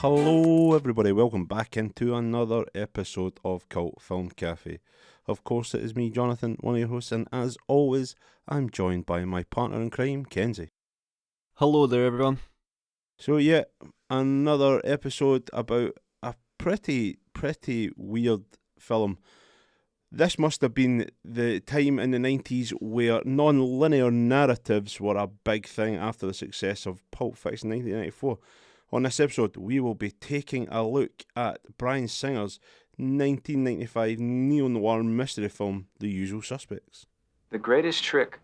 Hello everybody, welcome back into another episode of Cult Film Cafe. Of course it is me, Jonathan, one of your hosts, and as always, I'm joined by my partner in crime, Kenzie. Hello there everyone. So yeah, another episode about a pretty weird film. This must have been the time in the 90s where non-linear narratives were a big thing after the success of Pulp Fiction 1994. On this episode, we will be taking a look at Bryan Singer's 1995 neo-noir mystery film, The Usual Suspects. The greatest trick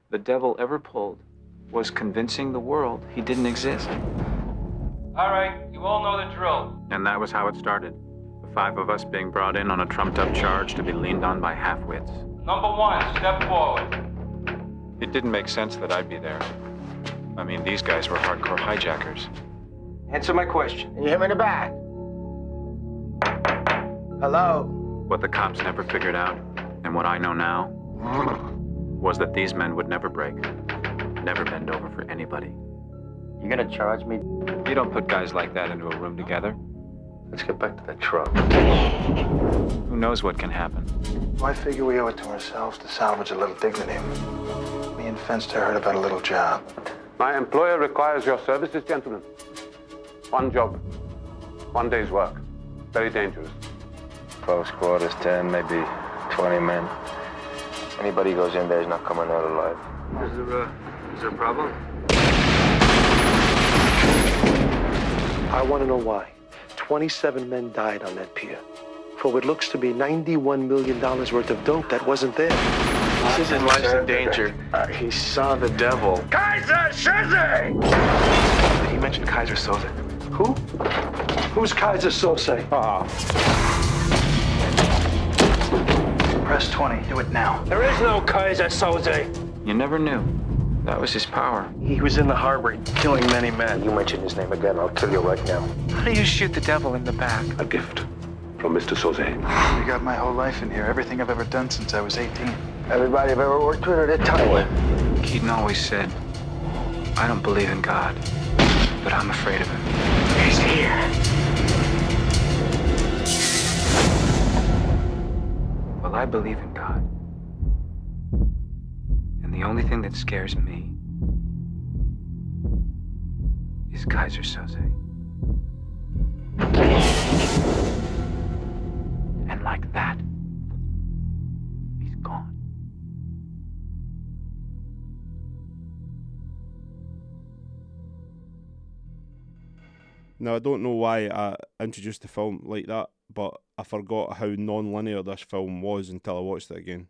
the devil ever pulled was convincing the world he didn't exist. All right, you all know the drill. And that was how it started. The five of us being brought in on a trumped-up charge to be leaned on by half-wits. Number one, step forward. It didn't make sense that I'd be there. I mean, these guys were hardcore hijackers. Answer my question. Can you hear me in the back? Hello? What the cops never figured out, and what I know now, was that these men would never break, never bend over for anybody. You gonna charge me? You don't put guys like that into a room together. Let's get back to that truck. Who knows what can happen? I figure we owe it to ourselves to salvage a little dignity. Me and Fenster heard about a little job. My employer requires your services, gentlemen. One job, 1 day's work. Very dangerous. Close quarters, 10, maybe 20 men. Anybody goes in there is not coming out alive. Is there a problem? I want to know why. 27 men died on that pier for what looks to be $91 million worth of dope that wasn't there. This isn't life's in danger. He saw the devil. Kaiser Soze! He mentioned Kaiser Soze. Who? Who's Kaiser Soze? Press 20. Do it now. There is no Kaiser Soze. You never knew. That was his power. He was in the harbor killing many men. You mention his name again, I'll kill you right now. How do you shoot the devil in the back? A gift from Mr. Soze. We got my whole life in here. Everything I've ever done since I was 18. Everybody I've ever worked with or that time with. Keaton always said, I don't believe in God, but I'm afraid of him. He's here. Well, I believe in God. And the only thing that scares me is Kaiser Soze. And like that, he's gone. Now, I don't know why I introduced the film like that, but I forgot how non-linear this film was until I watched it again.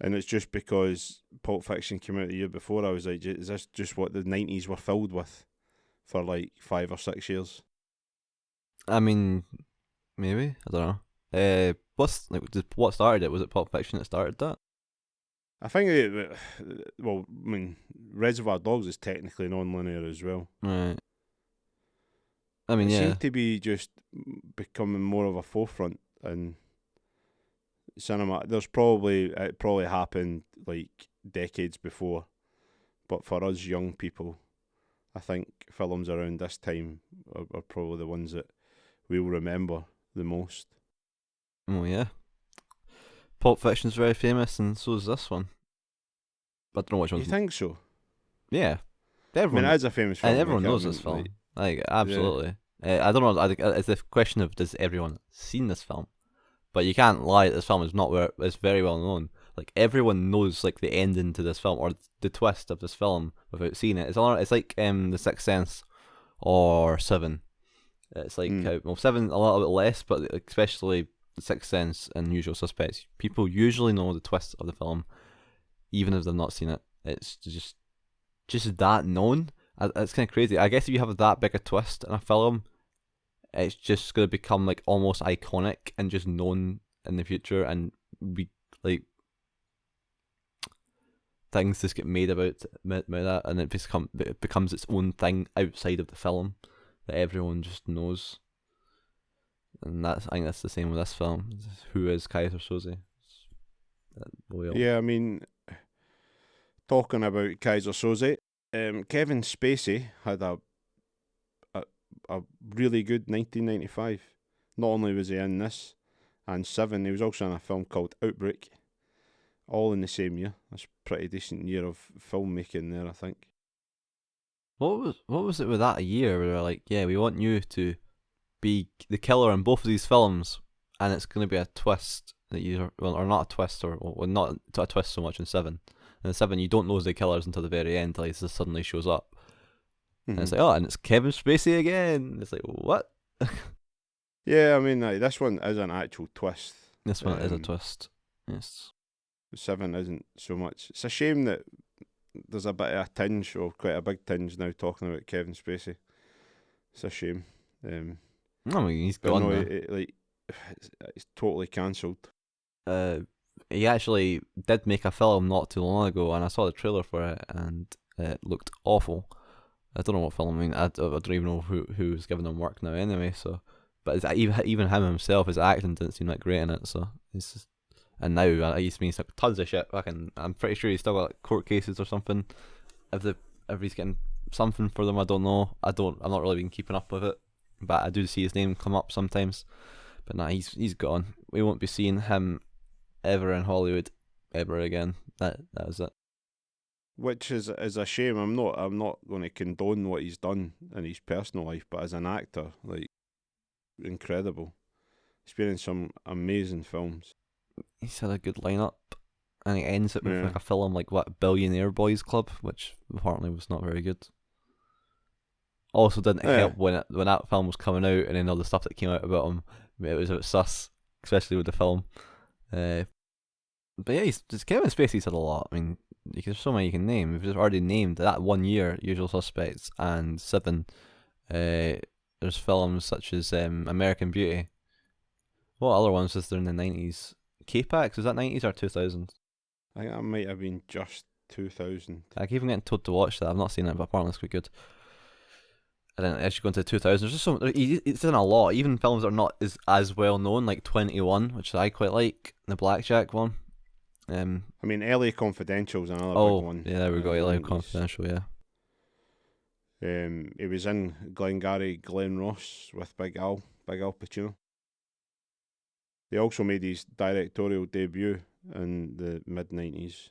And it's just because Pulp Fiction came out the year before, I was like, is this just what the 90s were filled with for like 5 or 6 years? I mean, maybe, I don't know. What started it? Was it Pulp Fiction that started that? I think, Reservoir Dogs is technically non-linear as well. Right. I mean, It yeah. seemed to be just becoming more of a forefront in cinema. It probably happened like decades before, but for us young people, I think films around this time are probably the ones that we'll remember the most. Oh yeah. Pulp Fiction's very famous, and so is this one. But I don't know which You one. think so? Yeah. I mean, it is a famous film. And everyone like, knows this film. Like, absolutely. I don't know. It's the question of does everyone seen this film? But you can't lie. This film is not where it's very well known. Like everyone knows like the ending to this film or the twist of this film without seeing it. It's like The Sixth Sense or Seven. It's like Seven a little bit less, but especially The Sixth Sense and Usual Suspects. People usually know the twist of the film, even if they've not seen it. It's just that known. It's kind of crazy. I guess if you have that big a twist in a film, it's just going to become like almost iconic and just known in the future, and be like things just get made about that, and it becomes its own thing outside of the film that everyone just knows. And I think that's the same with this film. Who is Kaiser Soze? Yeah, I mean, talking about Kaiser Soze, Kevin Spacey had a a really good 1995. Not only was he in this and Seven, he was also in a film called Outbreak, all in the same year. That's a pretty decent year of filmmaking there, I think. What was it with that year where they're like, yeah, we want you to be the killer in both of these films, and it's going to be a twist that or not a twist, or not a twist so much in Seven. In Seven, you don't know the killers until the very end, until he just suddenly shows up. Mm-hmm. And it's like, oh, and it's Kevin Spacey again. It's like, what? Yeah, I mean, this one is an actual twist. This one is a twist. Yes. Seven isn't so much. It's a shame that there's a bit of a tinge, or quite a big tinge now, talking about Kevin Spacey. It's a shame. I mean, he's gone. No, it's totally cancelled. He actually did make a film not too long ago, and I saw the trailer for it, and it looked awful. I don't know what film. I mean, I don't even know who's giving him work now. Anyway, so but even him himself, his acting didn't seem that great in it. So it's just, and now he's been stuck tons of shit. I'm pretty sure he's still got like, court cases or something. If he's getting something for them, I don't know. I'm not really been keeping up with it, but I do see his name come up sometimes. But nah, he's gone. We won't be seeing him ever in Hollywood ever again. That was it. Which is a shame. I'm not going to condone what he's done in his personal life, but as an actor, like, incredible. He's been in some amazing films. He's had a good lineup, and he ends it with like a film like Billionaire Boys Club, which apparently was not very good. Also didn't help when that film was coming out, and then all the stuff that came out about him, it was a bit sus, especially with the film. But yeah, Kevin Spacey's had a lot. I mean, there's so many you can name. We've just already named that one year, Usual Suspects and Seven. There's films such as American Beauty. What other ones is there in the 90s? K-Pax, is that 90s or 2000s? I think that might have been just 2000. I keep getting told to watch that. I've not seen it, but apparently it's quite good. And then as you go into the 2000s, there's just it's in a lot. Even films that are not as well known, like 21, which I quite like, the Blackjack one. I mean, LA Confidential is another big one. Yeah, there we go. LA Confidential, yeah. He was in Glengarry Glen Ross with Big Al Pacino. He also made his directorial debut in the mid-90s.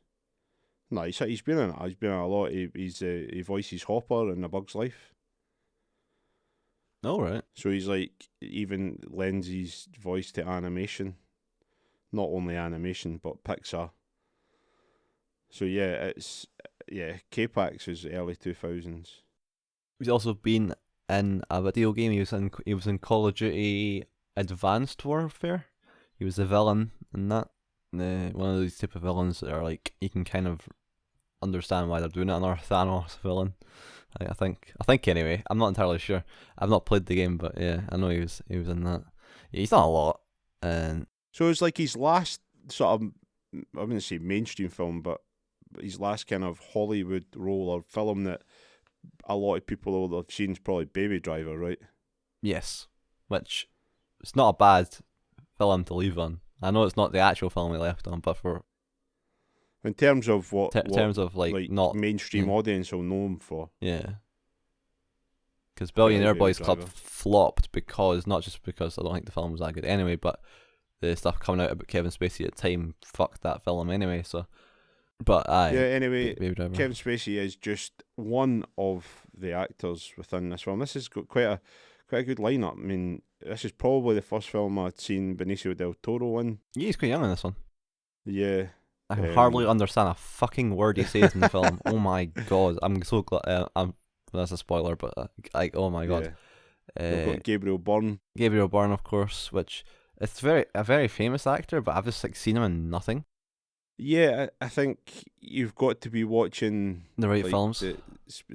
No, he's been in it. He's been in a lot. He voices Hopper in A Bug's Life. Oh, right. So he's like, even lends his voice to animation. Not only animation, but Pixar. So yeah, K-Pax is early 2000s. He's also been in a video game. He was in Call of Duty Advanced Warfare. He was the villain in that. One of these type of villains that are like, you can kind of understand why they're doing it. Another Thanos villain. I think anyway. I'm not entirely sure. I've not played the game, but yeah, I know he was in that. Yeah, he's done a lot. And so it's like his last sort of, I wouldn't say mainstream film, but his last kind of Hollywood role or film that a lot of people will have seen is probably Baby Driver, right? Yes, which it's not a bad film to leave on. I know it's not the actual film he left on, but for in terms of terms of like not mainstream audience will know him for. Yeah. Because Billionaire Boys Club flopped not just because I don't think the film was that good anyway, but the stuff coming out about Kevin Spacey at the time fucked that film anyway. So, but anyway, Kevin Spacey is just one of the actors within this film. This has got quite a good lineup. I mean, this is probably the first film I'd seen Benicio del Toro in. Yeah, he's quite young in this one. Yeah. I can hardly understand a fucking word he says in the film. Oh my god, I'm so glad. That's a spoiler, but oh my god. Yeah. We've got Gabriel Byrne. Gabriel Byrne, of course, which is a very famous actor, but I've just seen him in nothing. Yeah, I think you've got to be watching the right films, the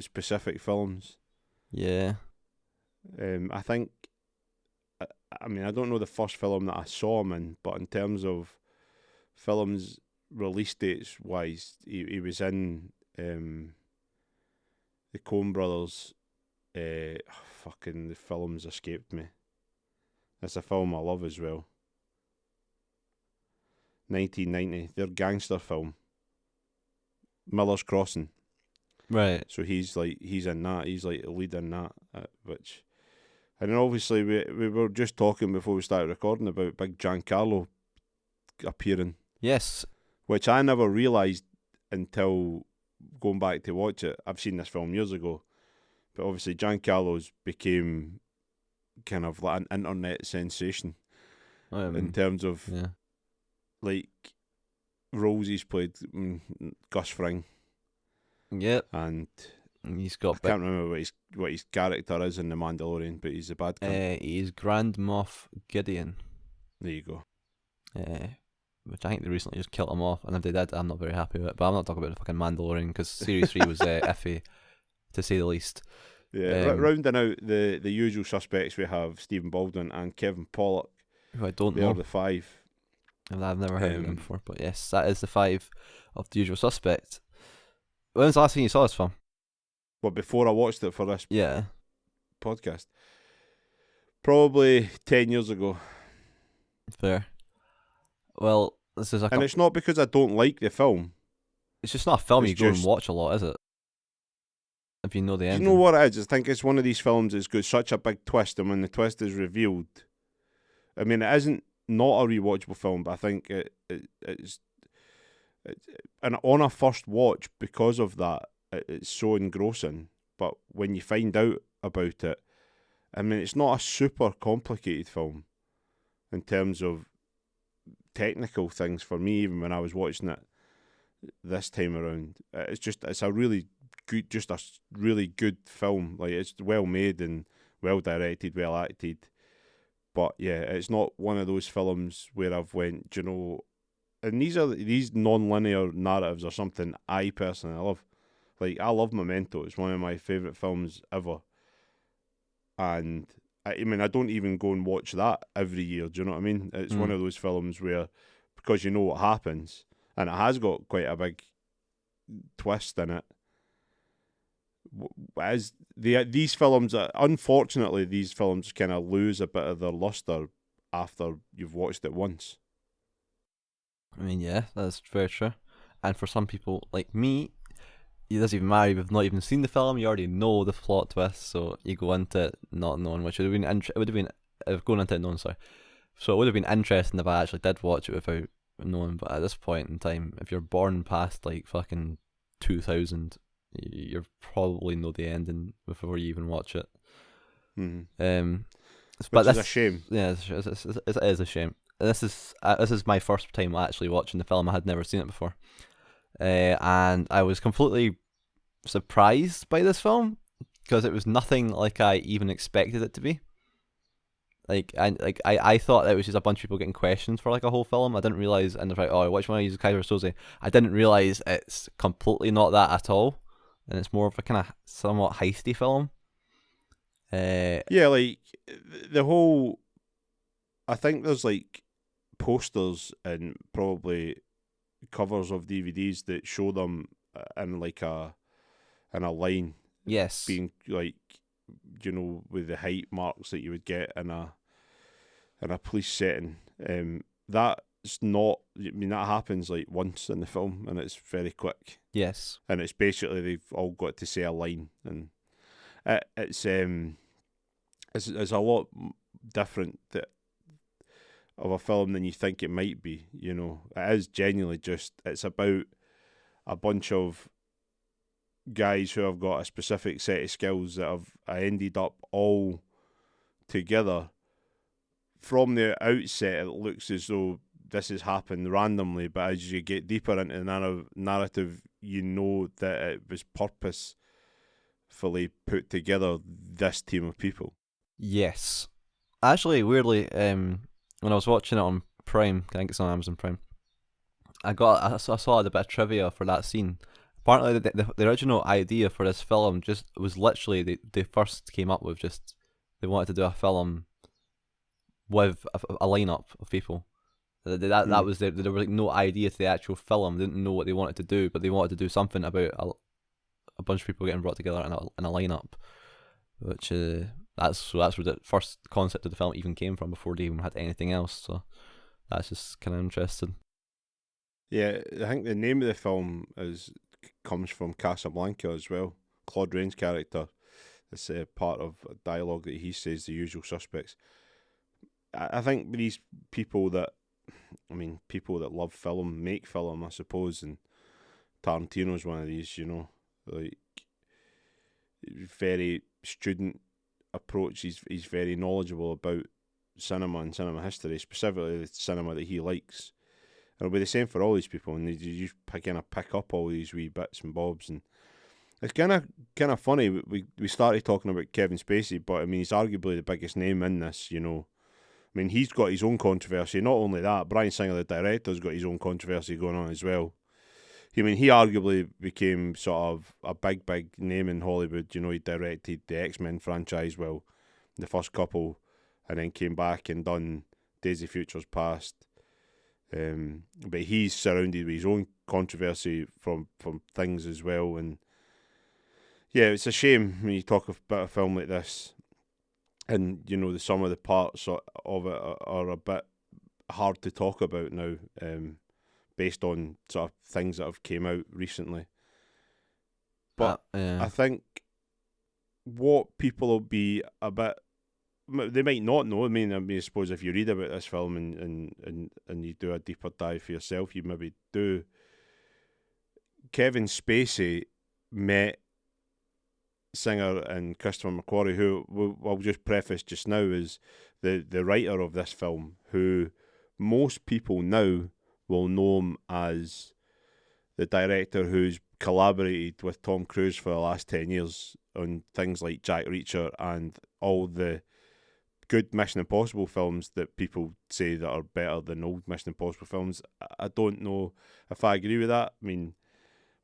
specific films. Yeah. I think. I mean, I don't know the first film that I saw him in, but in terms of films release dates wise, he was in the Coen Brothers. Fucking the films escaped me. That's a film I love as well. 1990, their gangster film, Miller's Crossing. Right. So he's in that. He's like the lead in that, which And then obviously we were just talking before we started recording about Big Giancarlo appearing. Yes. Which I never realised until going back to watch it. I've seen this film years ago. But obviously Giancarlo's became kind of like an internet sensation in terms of like roles he's played. Gus Fring. Yep. And he's got. I can't remember what his character is in The Mandalorian, but he's a bad guy. He's Grand Moff Gideon. There you go. Which I think they recently just killed him off, and if they did, I'm not very happy with it. But I'm not talking about the fucking Mandalorian because Series 3 was iffy, to say the least. Yeah, rounding out the usual suspects, we have Stephen Baldwin and Kevin Pollack. Who I don't know. They are the 5. I've never heard of them before, but yes, that is the 5 of the usual suspects. When was the last time you saw this film? Well, before I watched it for this podcast? Probably 10 years ago. Fair. Well, this is and it's not because I don't like the film. It's just not a film you go and watch a lot, is it? If you know the ending. You know what it is? I think it's one of these films that's got such a big twist, and when the twist is revealed, I mean, it isn't not a rewatchable film, but I think it's and on a first watch, because of that, it's so engrossing. But when you find out about it, I mean, it's not a super complicated film in terms of technical things for me, even when I was watching it this time around. It's a really good film. Like, it's well made and well directed, well acted. But yeah, it's not one of those films where I've went, you know, and these non-linear narratives are something I personally love. Like, I love Memento. It's one of my favourite films ever. And I mean, I don't even go and watch that every year. Do you know what I mean? It's one of those films where, because you know what happens, and it has got quite a big twist in it. As these films, unfortunately, these films kind of lose a bit of their luster after you've watched it once. I mean, yeah, that's very true. And for some people like me, it doesn't even matter. You've not even seen the film. You already know the plot twist, so you go into it not knowing, which would have been going into it knowing. Sorry, so it would have been interesting if I actually did watch it without knowing. But at this point in time, if you're born past like fucking 2000, you probably know the ending before you even watch it. But that's a shame. Yeah, it is a shame. This is my first time actually watching the film. I had never seen it before, and I was completely surprised by this film because it was nothing like I even expected it to be. I thought it was just a bunch of people getting questions for like a whole film. I didn't realize, and they're like, "Oh, which one of you is Kaiser Soze?" I didn't realize it's completely not that at all, and it's more of a kind of somewhat heisty film. Yeah, like the whole. I think there's like posters and probably covers of DVDs that show them in like a line. Yes. Being like, you know, with the height marks that you would get in a police setting. That's not. I mean, that happens like once in the film, and it's very quick. Yes. And it's basically they've all got to say a line, and it's a lot different of a film than you think it might be. You know, it is genuinely just, it's about a bunch of guys who have got a specific set of skills that have ended up all together. From the outset, it looks as though this has happened randomly, but as you get deeper into the narrative, you know that it was purposefully put together, this team of people. Yes. Actually, weirdly, when I was watching it on Prime, I think it's on Amazon Prime, I saw a bit of trivia for that scene. Apparently, the original idea for this film just was literally they first came up with just they wanted to do a film with a lineup of people. That was there was like no idea to the actual film. They didn't know what they wanted to do, but they wanted to do something about a bunch of people getting brought together in a lineup, which that's where the first concept of the film even came from before they even had anything else. So that's just kind of interesting. Yeah, I think the name of the film comes from Casablanca as well. Claude Rains' character, It's part of a dialogue that he says, The Usual Suspects. I think these people that, people that love film make film, I suppose, and Tarantino's one of these, like, very student approach. He's very knowledgeable about cinema and cinema history, specifically the cinema that he likes. And it'll be the same for all these people, and you kind of pick up all these wee bits and bobs, and it's kind of funny. We started talking about Kevin Spacey, but he's arguably the biggest name in this. He's got his own controversy. Not only that, Bryan Singer, the director's got his own controversy going on as well. He arguably became sort of a big name in Hollywood. He directed the X-Men franchise, the first couple, and then came back and done Days of Futures Past. But he's surrounded with his own controversy from things as well. And yeah, it's a shame when you talk about a film like this, and the some of the parts of it are a bit hard to talk about now. Based on sort of things that have came out recently. But I think what people will be a bit, they might not know. I suppose if you read about this film and you do a deeper dive for yourself, you maybe do. Kevin Spacey met Singer and Christopher McQuarrie, who I'll just preface just now is the writer of this film, who most people now will know him as the director who's collaborated with Tom Cruise for the last 10 years on things like Jack Reacher and all the good Mission Impossible films that people say that are better than old Mission Impossible films. I don't know if I agree with that.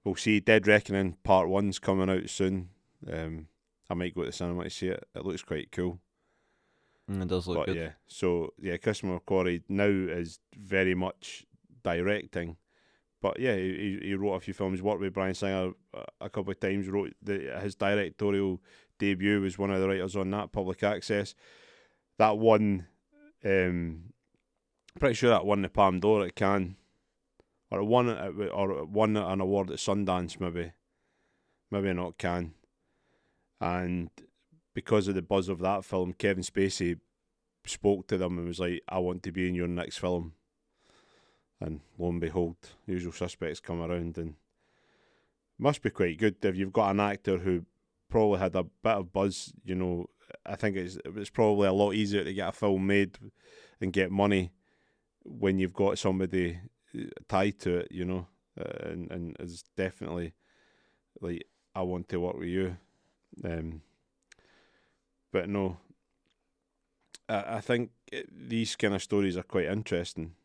We'll see. Dead Reckoning Part 1's coming out soon. I might go to the cinema to see it. It looks quite cool. It does look good. Yeah, so Christopher McQuarrie now is very much directing, but yeah, he wrote a few films. Worked with Bryan Singer a couple of times. Wrote his directorial debut was one of the writers on that, Public Access. That won, pretty sure that won the Palme d'Or at Cannes, or it won an award at Sundance, maybe not Cannes. And because of the buzz of that film, Kevin Spacey spoke to them and was like, "I want to be in your next film." And lo and behold, Usual Suspects come around, and must be quite good if you've got an actor who probably had a bit of buzz. I think it's probably a lot easier to get a film made and get money when you've got somebody tied to it, and it's definitely like, I want to work with you. But no, I think these kind of stories are quite interesting.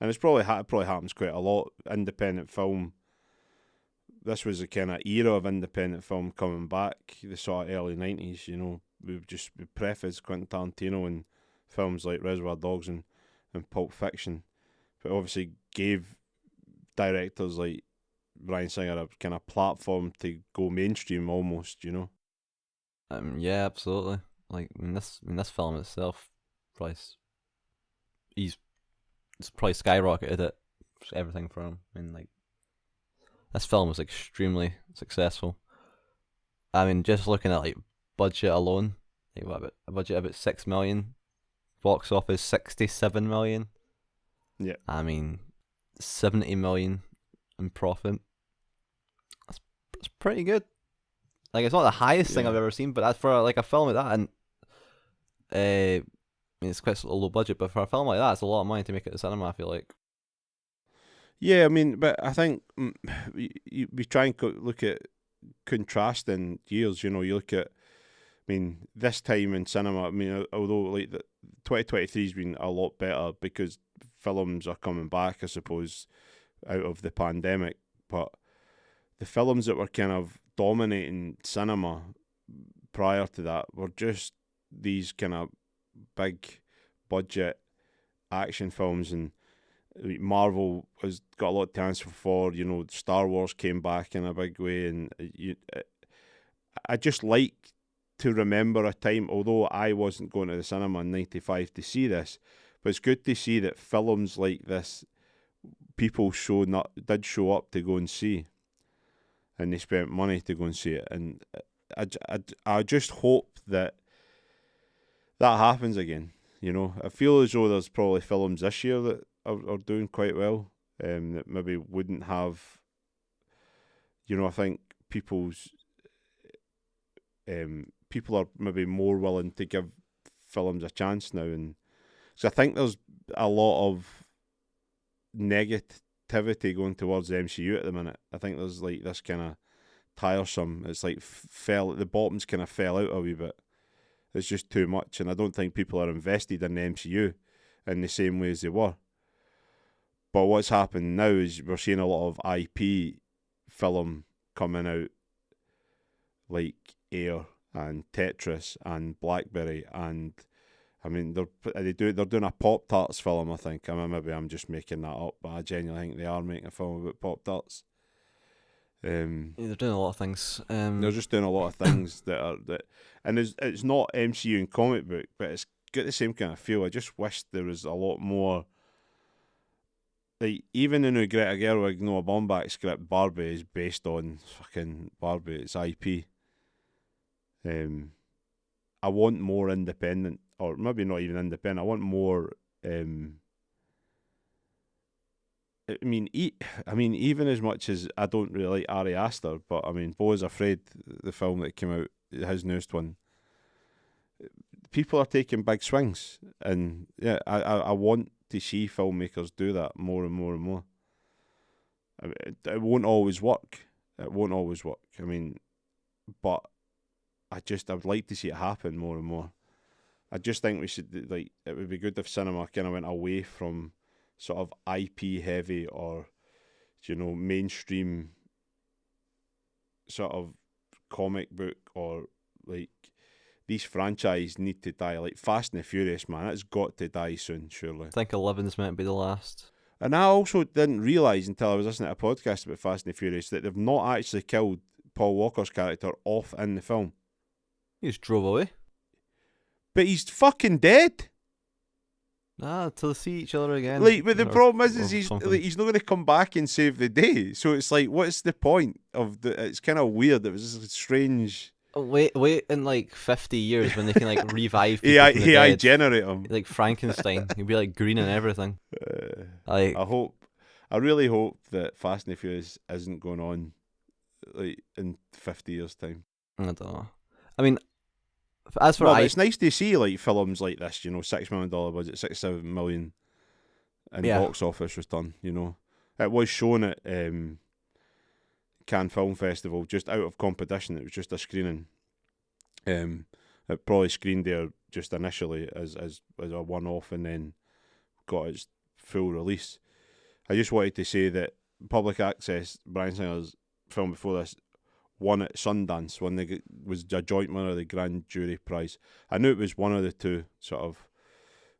And it probably happens quite a lot. Independent film. This was a kind of era of independent film coming back, the sort of early 90s. We prefaced Quentin Tarantino and films like Reservoir Dogs and Pulp Fiction, but obviously gave directors like Bryan Singer a kind of platform to go mainstream almost. Yeah, absolutely. Like this film itself, it's probably skyrocketed it, everything for him. This film was extremely successful. Just looking at budget alone, a budget about 6 million, box office 67 million. Yeah. 70 million in profit. That's pretty good. It's not the highest thing I've ever seen, but that's for a film like that, and it's quite a low budget, but for a film like that, it's a lot of money to make it to cinema, I feel like. Yeah, but I think we try and look at contrasting years. You look at, this time in cinema. Although 2023 has been a lot better because films are coming back, I suppose, out of the pandemic. But the films that were kind of dominating cinema prior to that were just these kind of big budget action films, and Marvel has got a lot to answer for. Star Wars came back in a big way, and I just like to remember a time, although I wasn't going to the cinema in 95 to see this, but it's good to see that films like this people did show up to go and see, and they spent money to go and see it, and I just hope that happens again. You know, I feel as though there's probably films this year that are doing quite well, that maybe wouldn't have. You know, I think people are maybe more willing to give films a chance now, and so I think there's a lot of negativity going towards the MCU at the minute. I think there's like this kind of tiresome. It's like the bottoms kind of fell out a wee bit. It's just too much, and I don't think people are invested in the MCU in the same way as they were. But what's happened now is we're seeing a lot of IP film coming out, like Air and Tetris and Blackberry, and I mean they're doing a Pop-Tarts film. I think. I mean, maybe I'm just making that up, but I genuinely think they are making a film about Pop-Tarts. They're doing a lot of things. They're just doing a lot of things and it's not MCU and comic book, but it's got the same kind of feel. I just wish there was a lot more. Like, even in the Greta Gerwig Noah Baumbach script, Barbie is based on fucking Barbie. It's IP. I want more independent, or maybe not even independent. I want more. I mean, even as much as I don't really like Ari Aster, but I mean, Beau is Afraid, the film that came out, his newest one. People are taking big swings, and yeah, I want to see filmmakers do that more and more and more. I mean, it won't always work. It won't always work. I mean, but I would like to see it happen more and more. I just think we should, like, it would be good if cinema kind of went away from sort of IP heavy or, you know, mainstream sort of comic book, or like these franchises need to die. Like Fast and the Furious, man, it's got to die soon, surely. I think 11's meant to be the last. And I also didn't realise until I was listening to a podcast about Fast and the Furious that they've not actually killed Paul Walker's character off in the film. He just drove away. But he's fucking dead. Till see each other again. Like, but the problem is he's not going to come back and save the day. So it's like, what's the point of it's kind of weird. It was just strange. Wait in like 50 years when they can like revive people from the AI dead. generate them. Like Frankenstein. He'll be like green and everything. I really hope that Fast and the Furious isn't going on like in 50 years' time. I don't know. I mean, as for it's nice to see like films like this, you know, $6 million budget, $67 million in box office return. You know, it was shown at Cannes Film Festival, just out of competition. It was just a screening. It probably screened there just initially as a one-off, and then got its full release. I just wanted to say that Public Access, Bryan Singer's film before this, won at Sundance, was a joint winner of the Grand Jury Prize. I knew it was one of the two sort of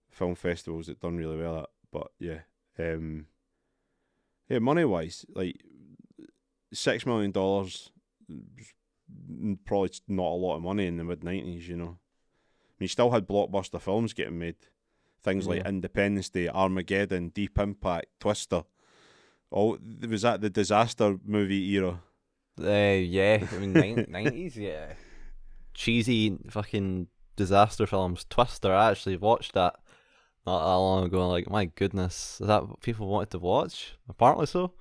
film festivals that done really well at, but yeah. Money wise, like $6 million, probably not a lot of money in the mid-90s, you know. I mean, you still had blockbuster films getting made. Things like Independence Day, Armageddon, Deep Impact, Twister. Was that the disaster movie era? Yeah, I mean 90s, yeah. Cheesy fucking disaster films. Twister, I actually watched that not that long ago. Like, my goodness, is that what people wanted to watch? Apparently so.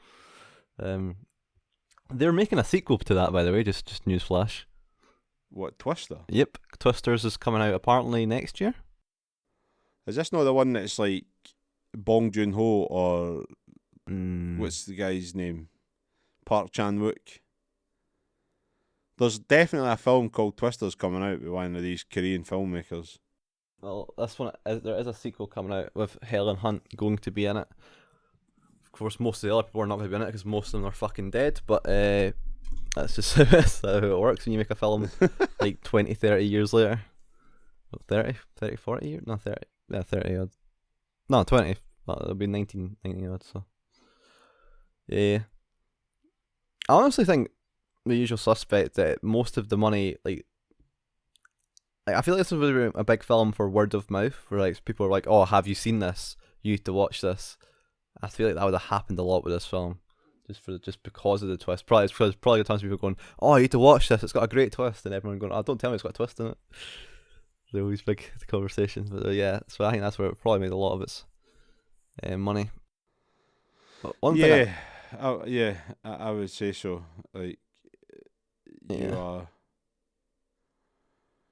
They're making a sequel to that, by the way. Just newsflash. What, Twister? Yep, Twisters is coming out apparently next year. Is this not the one that's like Bong Joon-ho or what's the guy's name? Park Chan-wook. There's definitely a film called Twisters coming out by one of these Korean filmmakers. Well, this one, there is a sequel coming out with Helen Hunt going to be in it. Of course, most of the other people are not going to be in it because most of them are fucking dead, but that's just how it works when you make a film like 20, 30 years later. 30, 40 years? No, 30. Yeah, 30 odd. No, 20. Well, it'll be 1990 odd, so. Yeah. I honestly think The Usual Suspect that most of the money, like I feel like this was a big film for word of mouth, where like people are like, "Oh, have you seen this? You need to watch this." I feel like that would have happened a lot with this film, just because of the twist. Probably it's because probably tons of people going, "Oh, you need to watch this. It's got a great twist," and everyone going, "Oh, don't tell me it's got a twist in it." They're always big conversations, but yeah. So I think that's where it probably made a lot of its money. But one thing, I would say so. Like, you are.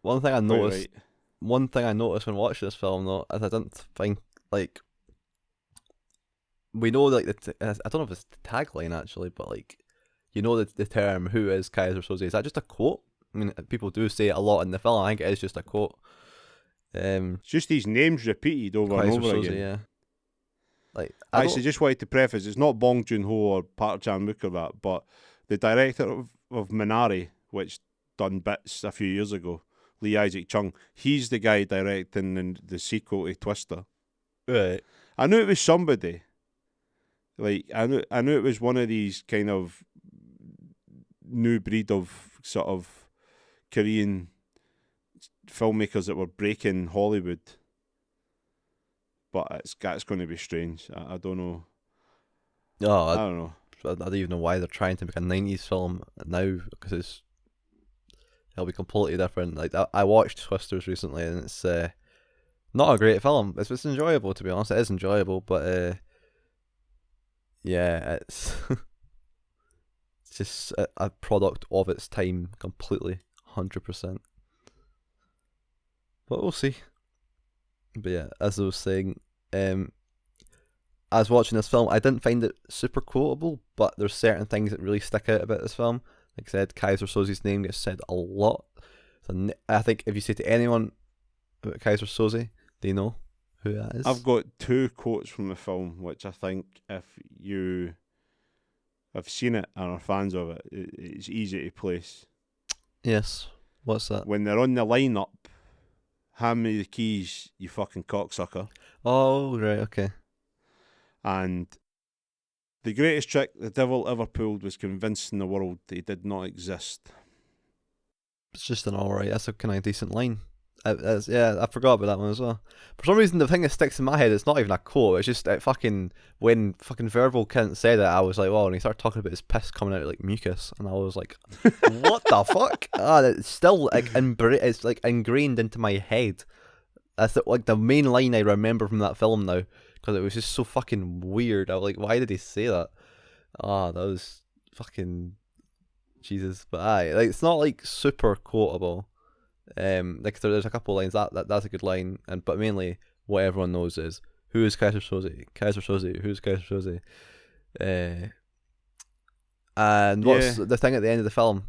One thing I noticed. Right. One thing I noticed when watching this film though is I didn't think like. We know like I don't know if it's the tagline actually, but like, you know the term "Who is Kaiser Soze?" Is that just a quote? I mean, people do say it a lot in the film. I think it is just a quote. It's just these names repeated over and over again. Yeah. Like, I actually just wanted to preface: it's not Bong Joon-ho or Park Chan-wook or that, but the director of Minari, which done Bits a few years ago, Lee Isaac Chung. He's the guy directing the sequel to Twister. Right. I knew it was somebody. Like I knew it was one of these kind of new breed of sort of Korean filmmakers that were breaking Hollywood. But it's going to be strange. I don't know. No, I don't know. I don't even know why they're trying to make a 90s film now, because it'll be completely different. Like I watched Twisters recently, and it's not a great film. It's enjoyable, to be honest. It is enjoyable, but yeah, it's it's just a product of its time completely, 100%. But we'll see. But yeah, as I was saying, I was watching this film. I didn't find it super quotable, but there's certain things that really stick out about this film. Like I said, Kaiser Soze's name gets said a lot. So I think if you say to anyone about Kaiser Soze, they know who that is. I've got 2 quotes from the film, which I think if you have seen it and are fans of it, it's easy to place. Yes. What's that? When they're on the lineup, hand me the keys, you fucking cocksucker. Oh, right, okay. And the greatest trick the devil ever pulled was convincing the world that he did not exist. It's just an alright, that's a kind of decent line. Yeah, I forgot about that one as well. For some reason, the thing that sticks in my head, it's not even a quote, it's just when fucking Verbal Kint said it, I was like, wow, and he started talking about his piss coming out like mucus, and I was like, what the fuck? It's still like it's like ingrained into my head. That's like the main line I remember from that film now, because it was just so fucking weird. I was like, why did he say that? That was fucking Jesus. But like it's not like super quotable. Like there's a couple lines that's a good line, but mainly what everyone knows is, who is Kaiser Soze? Kaiser Soze, who's Kaiser Soze? And what's the thing at the end of the film?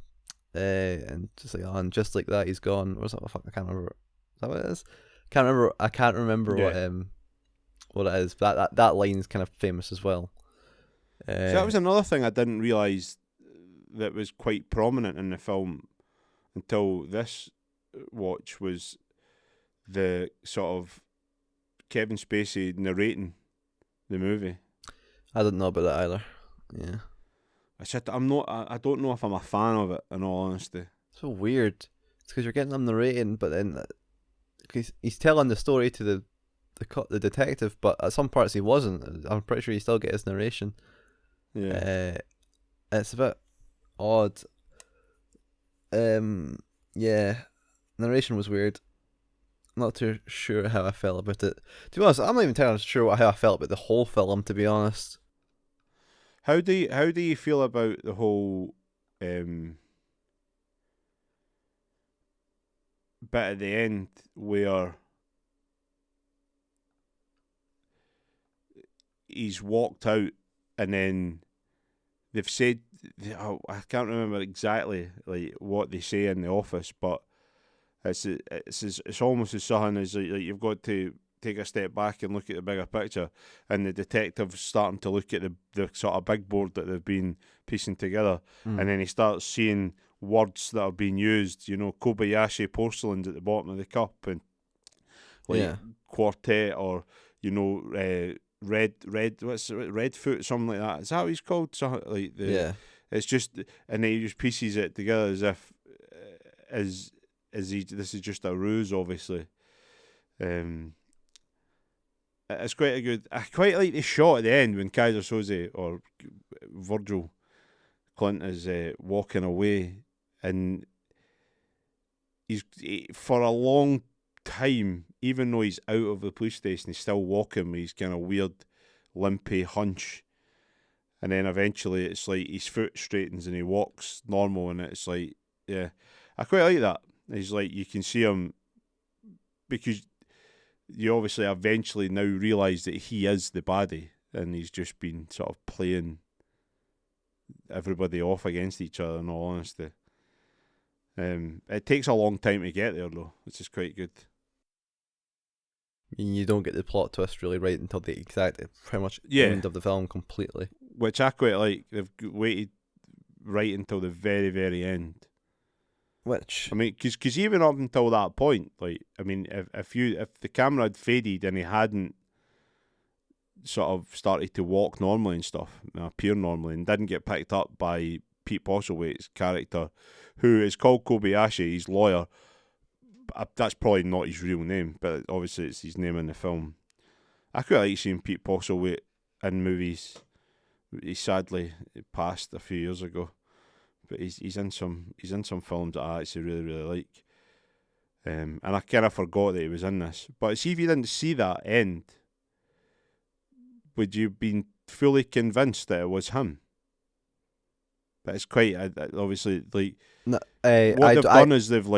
And just like that, he's gone. What's that? Fuck, I can't remember. Is that what it is? I can't remember what it is. But that line's kind of famous as well. So that was another thing I didn't realise that was quite prominent in the film until this watch, was the sort of Kevin Spacey narrating the movie. I didn't know about that either. Yeah. I don't know if I'm a fan of it, in all honesty. So weird. It's because you're getting them narrating, but then he's telling the story to the detective, but at some parts he wasn't. I'm pretty sure you still get his narration. Yeah. It's a bit odd. Yeah. Narration was weird. I'm not too sure how I felt about it. To be honest, I'm not even entirely sure how I felt about the whole film, to be honest. How do you feel about the whole bit at the end where he's walked out and then they've said, I can't remember exactly like what they say in the office, but it's almost as something as like you've got to take a step back and look at the bigger picture, and the detective's starting to look at the sort of big board that they've been piecing together, and then he starts seeing words that are being used, Kobayashi porcelains at the bottom of the cup, and quartet, or red what's it, Redfoot, something like that. Is that what he's called? Something like it's just, and he just pieces it together as if this is just a ruse, obviously. And it's quite a good. I quite like the shot at the end when Kaiser Soze or Virgil Clint is walking away, and for a long time, even though he's out of the police station, he's still walking with his kind of weird, limpy hunch. And then eventually it's like his foot straightens and he walks normal, and it's like, yeah, I quite like that. He's like, you can see him, because you obviously eventually now realise that he is the baddie, and he's just been sort of playing everybody off against each other, in all honesty. It takes a long time to get there, though, which is quite good. You don't get the plot twist really right until the exact, pretty much end of the film completely. Which I quite like. They've waited right until the very, very end. Which, I mean, because even up until that point, like, I mean, if the camera had faded and he hadn't sort of started to walk normally and stuff, appear normally, and didn't get picked up by Pete Postlethwaite's character, who is called Kobayashi, his lawyer. That's probably not his real name, but obviously it's his name in the film. I quite like seeing Pete Postlethwaite in movies. He sadly passed a few years ago, but he's in some films that I actually really, really like. And I kind of forgot that he was in this. But see, if you didn't see that end, would you have been fully convinced that it was him? But it's quite obviously like what they've done is they've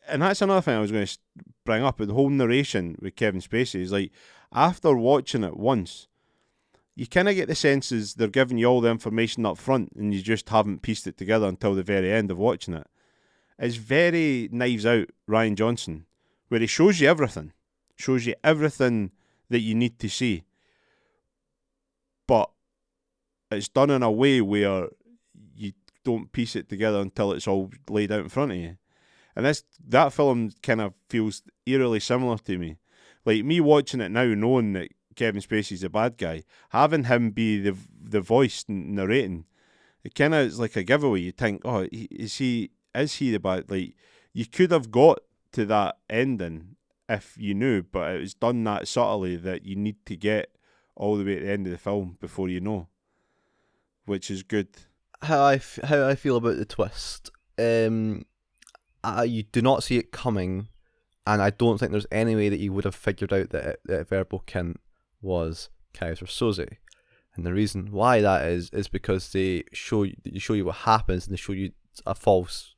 and that's another thing I was going to bring up. The whole narration with Kevin Spacey is like, after watching it once, you kind of get the senses they're giving you all the information up front, and you just haven't pieced it together until the very end of watching it. It's very Knives Out, Rian Johnson, where he shows you everything that you need to see, but it's done in a way where you don't piece it together until it's all laid out in front of you. And that film kind of feels eerily similar to me. Like, me watching it now, knowing that Kevin Spacey's a bad guy, having him be the voice narrating, it kind of is like a giveaway. You think, oh, is he the bad? Like, you could have got to that ending if you knew, but it was done that subtly that you need to get all the way at the end of the film before you know, which is good. How I feel about the twist, you do not see it coming, and I don't think there's any way that you would have figured out that Verbal Kint was Kaiser Soze. And the reason why that is because they show you what happens, and they show you a false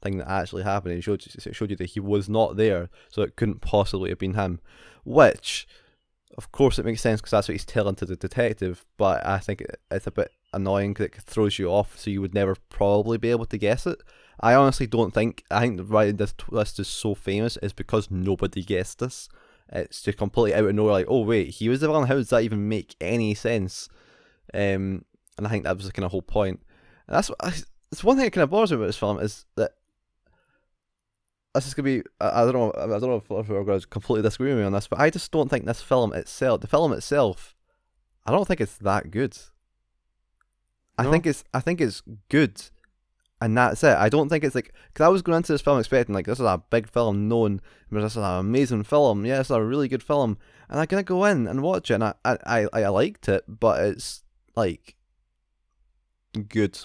thing that actually happened. It showed you that he was not there, so it couldn't possibly have been him. Which, of course, it makes sense because that's what he's telling to the detective. But I think it's a bit annoying because it throws you off, so you would never probably be able to guess it. I honestly don't think. I think why this list is so famous is because nobody guessed this. It's just completely out of nowhere. Like, oh wait, he was the villain. How does that even make any sense? And I think that was the kind of whole point. And that's one thing that kind of bothers me about this film is that this is gonna be. I don't know if we're going to completely disagree with me on this, but I just don't think this film itself, the film itself, I don't think it's that good. No. I think it's good, and that's it. I don't think it's like, because I was going into this film expecting like, this is a big film, this is an amazing film, yeah, it's a really good film, and I'm gonna go in and watch it, and I liked it, but it's like good,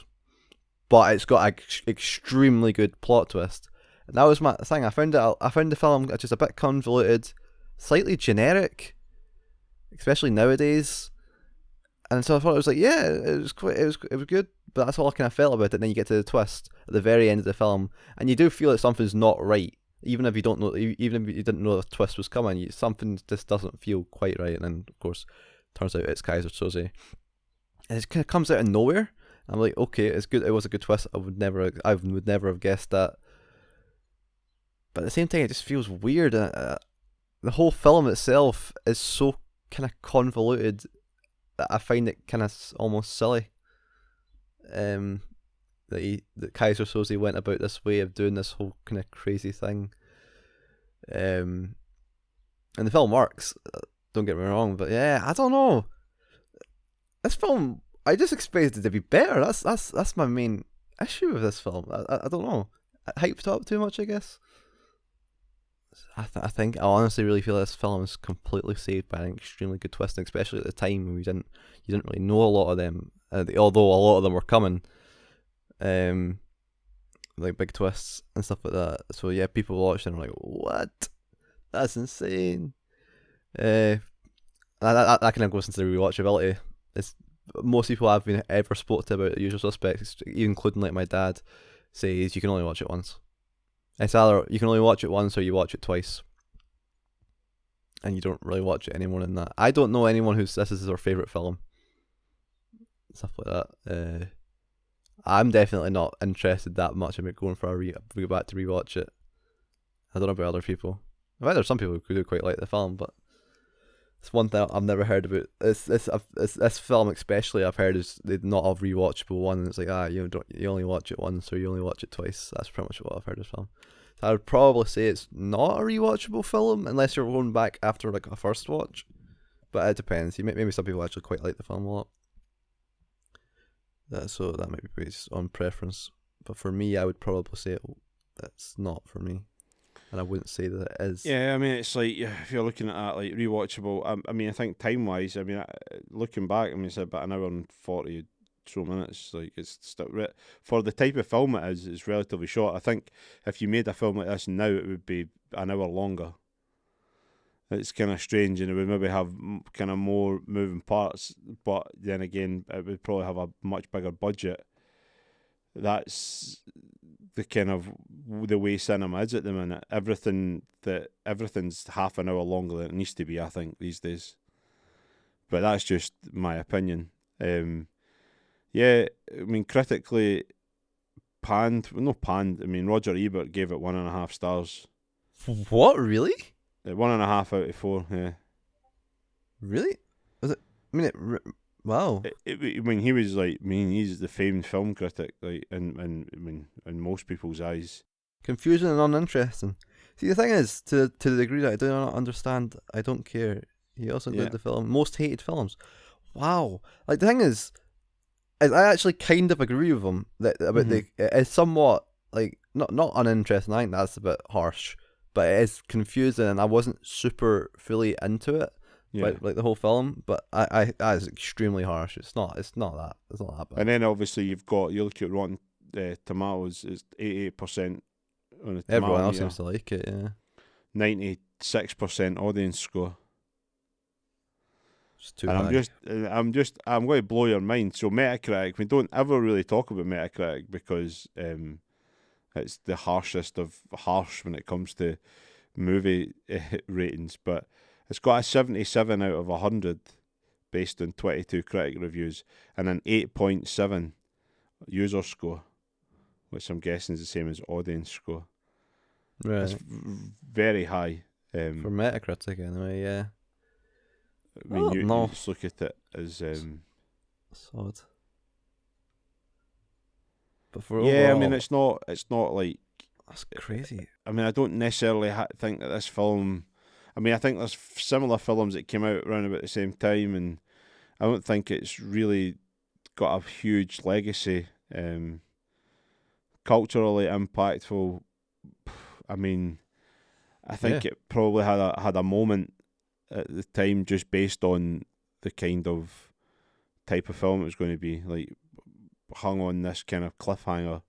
but it's got an extremely good plot twist, and that was my thing. I found the film just a bit convoluted, slightly generic, especially nowadays. And so I thought it was like, yeah, it was good, but that's all I kind of felt about it. And then you get to the twist at the very end of the film, and you do feel that something's not right, even if you don't know, even if you didn't know the twist was coming. Something just doesn't feel quite right. And then, of course, turns out it's Kaiser Soze, and it kind of comes out of nowhere. I'm like, okay, it's good. It was a good twist. I would never have guessed that. But at the same time, it just feels weird. The whole film itself is so kind of convoluted that I find it kind of almost silly. That Kaiser Soze went about this way of doing this whole kind of crazy thing. And the film works. Don't get me wrong, but yeah, I don't know. This film, I just expected it to be better. That's my main issue with this film. I don't know. I hyped up too much, I guess. I think I honestly really feel this film is completely saved by an extremely good twist, and especially at the time when you didn't really know a lot of them, although a lot of them were coming, like big twists and stuff like that. So yeah, people watched it and were like, "What? That's insane." That kind of goes into the rewatchability. It's most people I've ever spoke to about The Usual Suspects, even including like my dad, says you can only watch it once. It's either you can only watch it once or you watch it twice, and you don't really watch it any more than that. I don't know anyone who's this is their favourite film. Stuff like that. I'm definitely not interested that much in going for go back to rewatch it. I don't know about other people. I bet there's some people who do quite like the film, but it's one thing I've never heard about. This film especially I've heard is not a rewatchable one, and it's like you only watch it once or you only watch it twice. That's pretty much what I've heard of this film. So I would probably say it's not a rewatchable film unless you're going back after like a first watch. But it depends. Maybe some people actually quite like the film a lot. So that might be based on preference. But for me, I would probably say it's not for me. And I wouldn't say that it is. Yeah, I mean, it's like, if you're looking at that, like, rewatchable, I mean, I think time-wise, I mean, looking back, I mean, it's about an hour and 40 so minutes. Like, it's still, for the type of film it is, it's relatively short. I think if you made a film like this now, it would be an hour longer. It's kind of strange, and it would maybe have kind of more moving parts, but then again, it would probably have a much bigger budget. That's the kind of the way cinema is at the minute. Everything's half an hour longer than it needs to be, I think, these days. But that's just my opinion. Yeah, I mean, critically panned. Well, not panned. I mean, Roger Ebert gave it 1.5 stars. What, really? 1.5 out of 4. Yeah. Really? Was it? I mean, wow. I mean, he was like, I mean, he's the famed film critic, like, in most people's eyes. Confusing and uninteresting. See, the thing is, to the degree that I do not understand, I don't care. He also did the film Most Hated Films. Wow. Like, the thing is, I actually kind of agree with him about it's somewhat like not uninteresting. I think that's a bit harsh, but it is confusing, and I wasn't super fully into it. Yeah. Like the whole film, but I that is extremely harsh. It's not that bad. And then obviously you look at Rotten Tomatoes, it's 88% on the Everyone else seems to like it. Yeah, 96% audience score. It's too high. I'm going to blow your mind. So Metacritic, we don't ever really talk about Metacritic because it's the harshest of harsh when it comes to movie ratings, but it's got a 77 out of 100 based on 22 critic reviews and an 8.7 user score, which I'm guessing is the same as audience score. Right. It's very high. For Metacritic, anyway, yeah. I mean, you just look at it as... It's odd. But for overall, I mean, it's not like... That's crazy. I mean, I don't necessarily think that this film... I mean, I think there's similar films that came out around about the same time, and I don't think it's really got a huge legacy. Culturally impactful. I mean, I think it probably had a moment at the time just based on the kind of type of film it was going to be, like hung on this kind of cliffhanger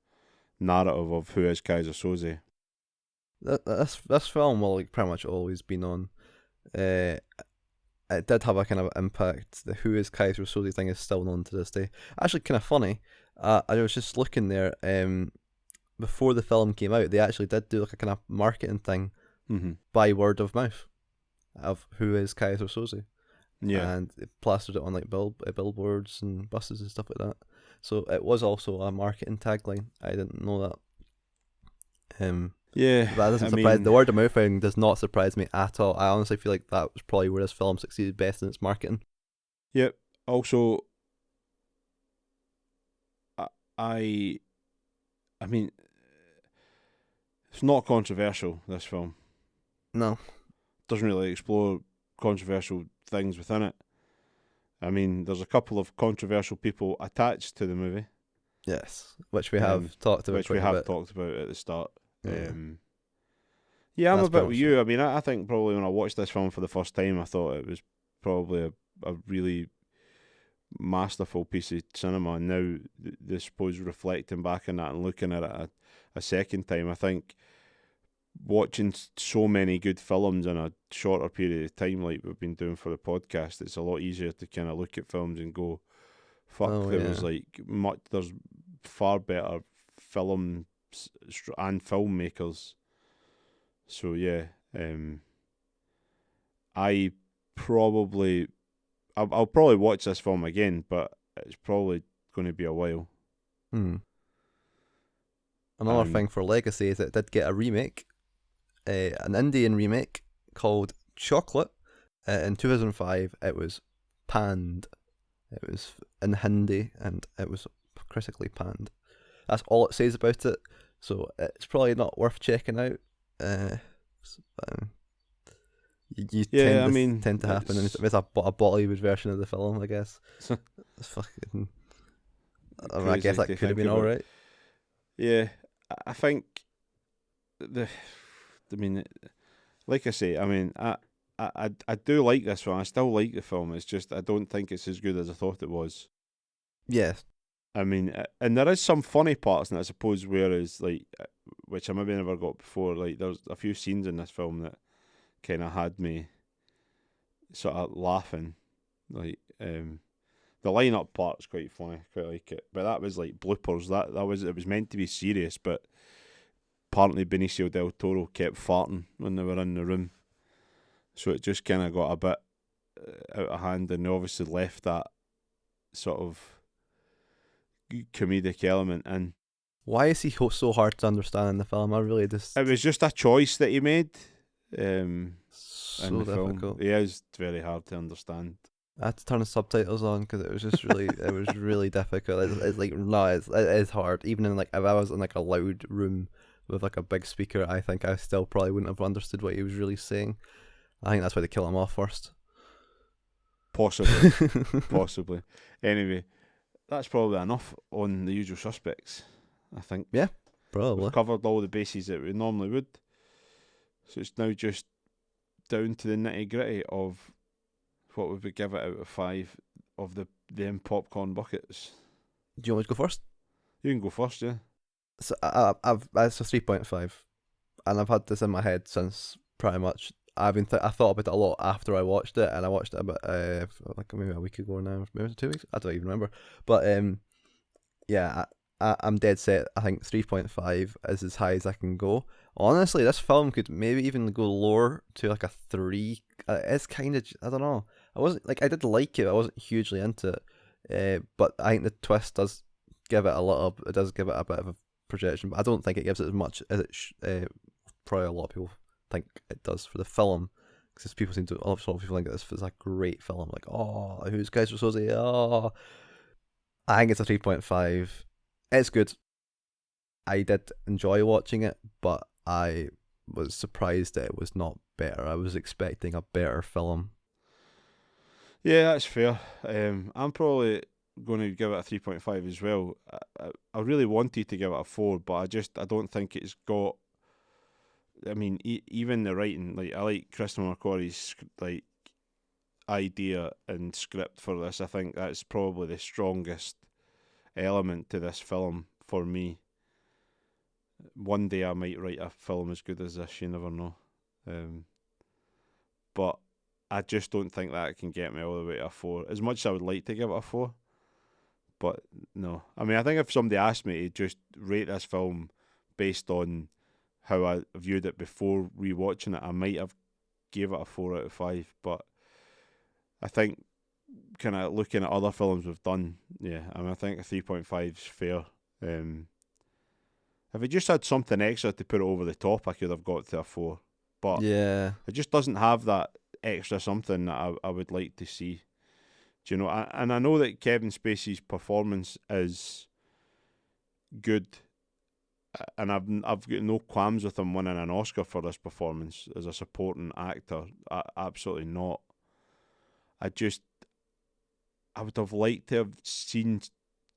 narrative of who is Kaiser Soze. This film will like pretty much always been on. It did have a kind of impact. The who is Kaiser Soze thing is still known to this day. Actually, kind of funny. I was just looking there. Before the film came out, they actually did do like a kind of marketing thing by word of mouth of who is Kaiser Soze. Yeah, and it plastered it on like billboards and buses and stuff like that. So it was also a marketing tagline. I didn't know that. Yeah, that doesn't surprise. The word of mouth thing does not surprise me at all. I honestly feel like that was probably where this film succeeded best in its marketing. Yep. Also, I mean, it's not controversial. This film, no, doesn't really explore controversial things within it. I mean, there's a couple of controversial people attached to the movie. Yes, which we have talked about. Which we have talked about at the start. Yeah, I'm That's a bit probably with you. I mean, I think probably when I watched this film for the first time, I thought it was probably a really masterful piece of cinema. And now, I suppose, reflecting back on that and looking at it a second time, I think watching so many good films in a shorter period of time, like we've been doing for the podcast, it's a lot easier to kind of look at films and go, fuck, there's far better films and filmmakers. So yeah, I'll probably watch this film again, but it's probably going to be a while. Another thing for Legacy is it did get a remake, an Indian remake called Chocolate. In 2005, it was panned. It was in Hindi, and it was critically panned. That's all it says about it, so it's probably not worth checking out. Tend to happen with a Bollywood version of the film, I guess. It's fucking. I guess that could have been alright. Yeah, I think like I say, I mean, I do like this film. I still like the film. It's just I don't think it's as good as I thought it was. Yeah. I mean, and there is some funny parts in it, I suppose, whereas, like, which I maybe never got before, like, there's a few scenes in this film that kind of had me sort of laughing. Like, the line-up part's quite funny, quite like it. But that was, like, bloopers. It was meant to be serious, but apparently Benicio del Toro kept farting when they were in the room. So it just kind of got a bit out of hand, and they obviously left that sort of comedic element in. Why is he so hard to understand in the film? I really just... It was just a choice that he made. So in the difficult. Film. He is very hard to understand. I had to turn the subtitles on because it was just really, it was really difficult. It is hard. Even in if I was in a loud room with a big speaker, I think I still probably wouldn't have understood what he was really saying. I think that's why they kill him off first. Possibly. Anyway, that's probably enough on The Usual Suspects, I think. Yeah, probably. We've covered all the bases that we normally would. So it's now just down to the nitty-gritty of what would we give it out of 5 of them popcorn buckets. Do you want me to go first? You can go first, yeah. So it's a 3.5, and I've had this in my head since pretty much. I thought about it a lot after I watched it, and I watched it about maybe a week ago now, maybe 2 weeks. I don't even remember. But yeah, I'm dead set. I think 3.5 is as high as I can go. Honestly, this film could maybe even go lower to a 3. It's kind of, I don't know. I did like it. I wasn't hugely into it, but I think the twist does give it it does give it a bit of a projection. But I don't think it gives it as much as it probably a lot of people think it does for the film, because people a lot of people think this is a great film. Like, oh, who's guys are so oh. I think it's a 3.5. It's good. I did enjoy watching it, but I was surprised that it was not better. I was expecting a better film. Yeah, that's fair. I'm probably going to give it a 3.5 as well. I really wanted to give it a 4, but I don't think it's got. I mean, even the writing, like, I like Christopher McQuarrie's idea and script for this. I think that's probably the strongest element to this film for me. One day I might write a film as good as this, you never know. But I just don't think that can get me all the way to a 4. As much as I would like to give it a 4, but no. I mean, I think if somebody asked me to just rate this film based on how I viewed it before rewatching it, I might have gave it a 4 out of 5. But I think, kind of looking at other films we've done, yeah, I mean, I think a 3.5 is fair. If it just had something extra to put it over the top, I could have got to a 4. But yeah, it just doesn't have that extra something that I would like to see. Do you know? And I know that Kevin Spacey's performance is good, and I've got no qualms with him winning an Oscar for this performance as a supporting actor. Absolutely not. I would have liked to have seen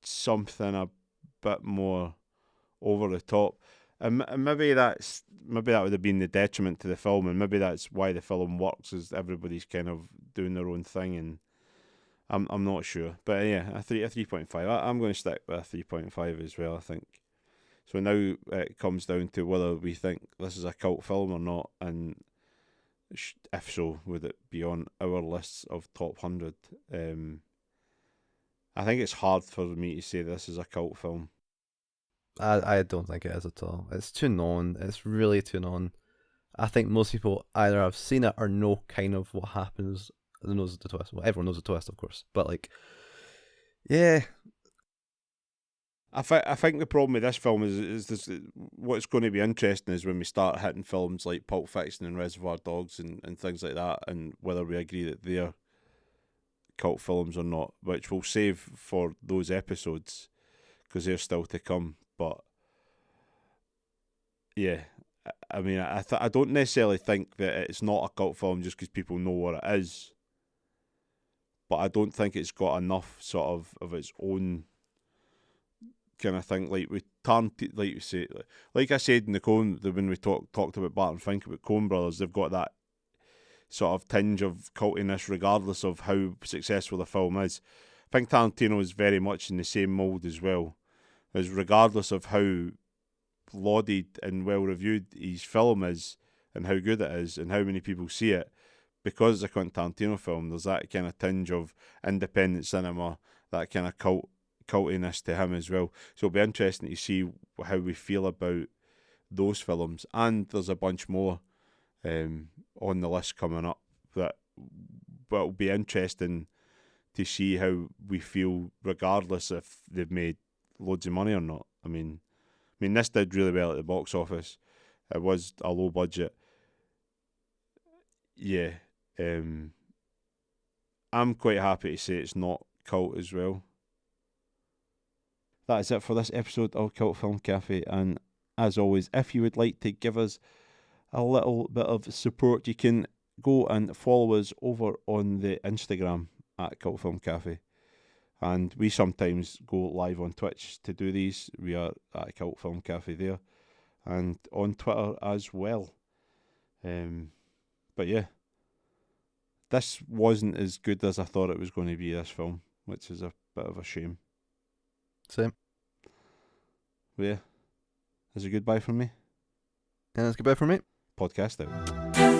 something a bit more over the top. And maybe that would have been the detriment to the film, and maybe that's why the film works, is everybody's kind of doing their own thing, and I'm not sure. But yeah, a 3.5. I'm going to stick with a 3.5 as well, I think. So now it comes down to whether we think this is a cult film or not, and if so, would it be on our lists of top 100? I think it's hard for me to say this is a cult film. I don't think it is at all. It's too known. It's really too known. I think most people either have seen it or know kind of what happens. They knows the twist. Well, everyone knows the twist, of course. But like, yeah. I think the problem with this film is this, what's going to be interesting is when we start hitting films like Pulp Fiction and Reservoir Dogs and things like that, and whether we agree that they're cult films or not, which we'll save for those episodes because they're still to come. But yeah, I mean, I don't necessarily think that it's not a cult film just because people know what it is, but I don't think it's got enough sort of its own kind of thing. Like we like you say, like I said in the Coen, when we talked about Barton Fink, about Coen Brothers, they've got that sort of tinge of cultiness regardless of how successful the film is. I think Tarantino is very much in the same mould as well, as regardless of how lauded and well reviewed his film is and how good it is and how many people see it, because it's a Quentin Tarantino film, there's that kind of tinge of independent cinema, that kind of cultiness to him as well. So it'll be interesting to see how we feel about those films, and there's a bunch more on the list coming up that will be interesting to see how we feel, regardless if they've made loads of money or not. I mean, this did really well at the box office. It was a low budget. Yeah, I'm quite happy to say it's not cult as well. That is it for this episode of Cult Film Cafe, and as always, if you would like to give us a little bit of support, you can go and follow us over on the Instagram at Cult Film Cafe, and we sometimes go live on Twitch to do these. We are at Cult Film Cafe there, and on Twitter as well. But yeah, this wasn't as good as I thought it was going to be, this film, which is a bit of a shame. Same. But yeah, is a goodbye from me. And it's goodbye from me. Podcast out.